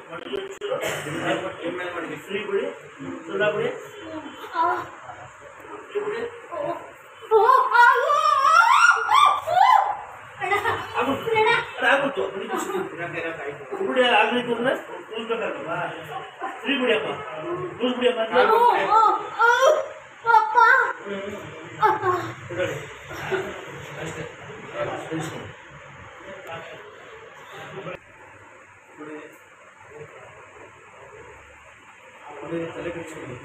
Free ಬಿಡಿ ಸುಳ್ಳ ಬಿಡಿ ಆಗುತ್ತು ಬಿಡಿ ಆಗ್ಲಿತ್ತು ಅಂದ್ರೆ ಕೂಸ್ಬೇಕಾಗಲ್ವಾ ಫ್ರೀ ಬಿಡಿಯಪ್ಪ ಕೂಸ್ ಬಿಡಿಯಪ್ಪ ತಲೆ ಕೆಡಿಸ್ಕೊಂಡು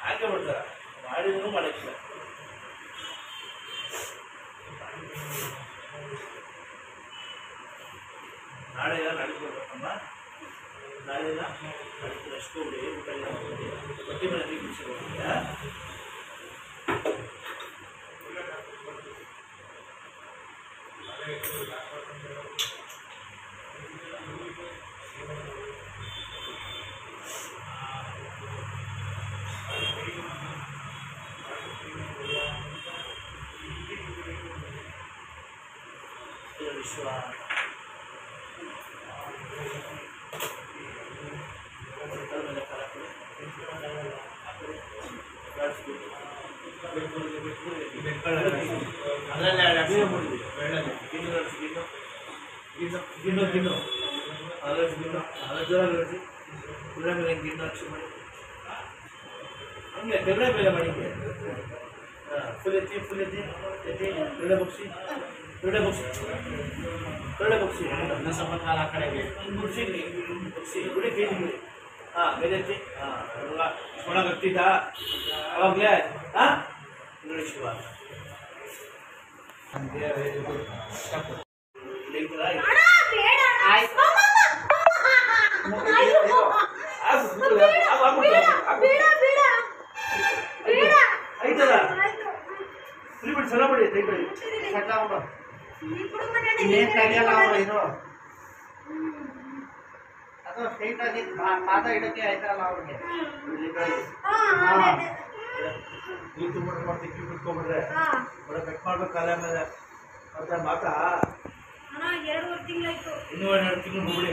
ಹಾಗೆ ಮಾಡ್ತಾರ ಮಾಡಿದ್ರು ಮಾಡಕ್ಕಿಲ್ಲ ನಾಳೆ ನಡೀಬೇಕಮ್ಮ ನಾಳೆ ನಡೀತಾರೆ ಅಷ್ಟು ಊಟ ಬಟ್ಟೆ ಮೇಲೆ ಹೋಗ್ತೀಯಾ ವಿಶ್ವ ಗಿಣ್ಣು ಗಿಣ್ಣು ಗಿಣ್ಣು ಅಕ್ಷಿ ಮಾಡಿ ಹಂಗೆ ಬೆಳೆ ಬೆಲೆ ಮಾಡಿದ್ದೆ ಫುಲ್ ಎತ್ತಿ ಎತ್ತಿ ಬೆಳೆ ಬಗ್ಸಿ ಸ್ವಲ್ಪ ಕಾಲ ಆ ಕಡೆಗೆ ಬಗ್ಸಿ ಗುಡಿ ಕೇಜಿ ಬಿಡಿ ಹಾಂ ಬೆಳೆತ್ತಿ ಎಲ್ಲ ಒಳಗೆ ಹತ್ತಿದ್ದ ಅವಾಗಲೇ ಹಾಂ ನೋಡಿ ಶಿವ ಆಯ್ತಲ್ಲ ಫ್ರೀ ಬಿಡಿ ಸಲ ಬಿಡಿ ಇದು ಅದು ಸ್ಟ್ರೈಟ್ ಆಗಿ ಪಾದ ಇಡಕ್ಕೆ ಆಯ್ತಲ್ಲ ಅವ್ರಿಗೆ ನೀವು ತುಂಬ ಮಾಡ್ತೀವಿ ಬಿಟ್ಕೊಂಡ್ಬಿಟ್ರೆ ಒಳ್ಳೆ ಕಟ್ ಮಾಡ್ಬೇಕು ಕಾಲ ಮೇಲೆ ಮತ್ತೆ ಮಾತಾ ಇನ್ನೂ 2 ತಿಂಗಳು ಹೋಗ್ಬಿಡಿ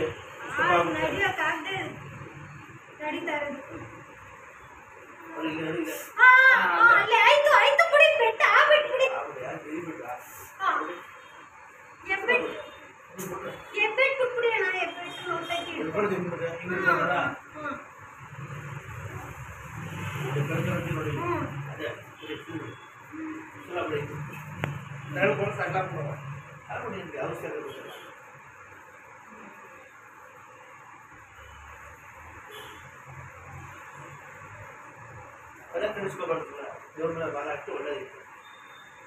ಅದೇ ತಿಳಿಸ್ಕೊಬಾರ್ದಲ್ಲ ದೇವ್ರ ಮೇಲೆ ಭಾರ ಹಾಕಿ ಒಳ್ಳೇದಿತ್ತು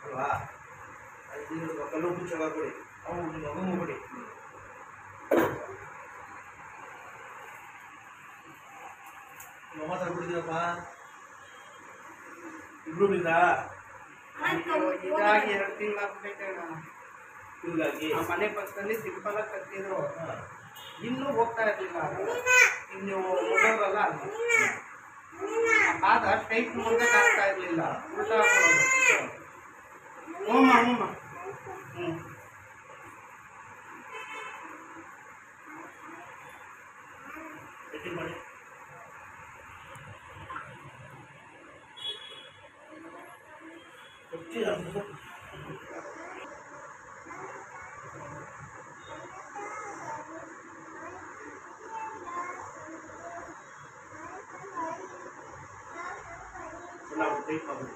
ಅಲ್ವಾ ಅದು ಕಲ್ಲು ಮುಚ್ಚಗಾಗ್ಬಿಡಿ ಅವನು ನಿಮ್ಮ ಮಗು ಹೋಗ್ಬಿಡಿ ನಿಮ್ಮ ಅಮ್ಮ ತರ್ಬಿಟ್ಟಿದ್ದೀರಪ್ಪ ಇಬ್ರು ಬಿದ್ದ ಇದಾಗಿ 2 ತಿಂಗಳಾಗ್ಬಿಟ್ಟೈತೆ ಹಿಂಗಾಗಿ ಮನೆ ಪಕ್ಕದಲ್ಲಿ ಸಿಂಪಲ್ ಆಗಿ ಕಟ್ಟಿದ್ರು ಇನ್ನೂ ಹೋಗ್ತಾ ಇರ್ಲಿಲ್ಲ ಇನ್ನು ಹೋಗೋರಲ್ಲ ಪಾದ ಸ್ಟ್ರೈಟ್ ಮುಂದಕ್ಕೆ ಆಗ್ತಾ ಇರ್ಲಿಲ್ಲ ಉಲ್ಟಾ ಹ್ಞೂಮ್ಮ ಹ್ಞೂ ಮಾಡಿ ನಾವು ಟೈಪ್ ಮಾಡಿ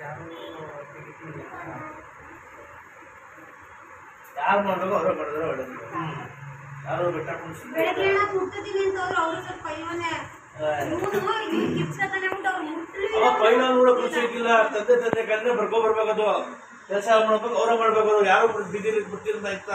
ಯಾರು ತೆಗಿತಿಲ್ಲ. ಯಾರು ಮಾಡ್ಬೇಕು ಅವ್ರೇ ಮಾಡಿದ್ರೆ ಒಳ್ಳೇದು. ಯಾರು ಬೆಟ್ಟ ಬೆಳಗ್ಗೆ ಮುಟ್ಟತೀನಿ ಅಂತ ಅವ್ರು ಸ್ವಲ್ಪ ಇವನೇ ಅವಾಗ ಪೈಲ ನೋಡೋ ಖುಷಿ ಇಲ್ಲ. ತಂದೆ ಕಂದ್ರೆ ಬರ್ಕೊ ಬರ್ಬೇಕದು ಕೆಲಸ ಮಾಡ್ಬೇಕು, ಅವ್ರ ಮಾಡ್ಬೇಕು. ಯಾರು ಬಿದ್ದಿರ್ ಬಿಟ್ಟಿರ್ತಾ ಇತ್ತ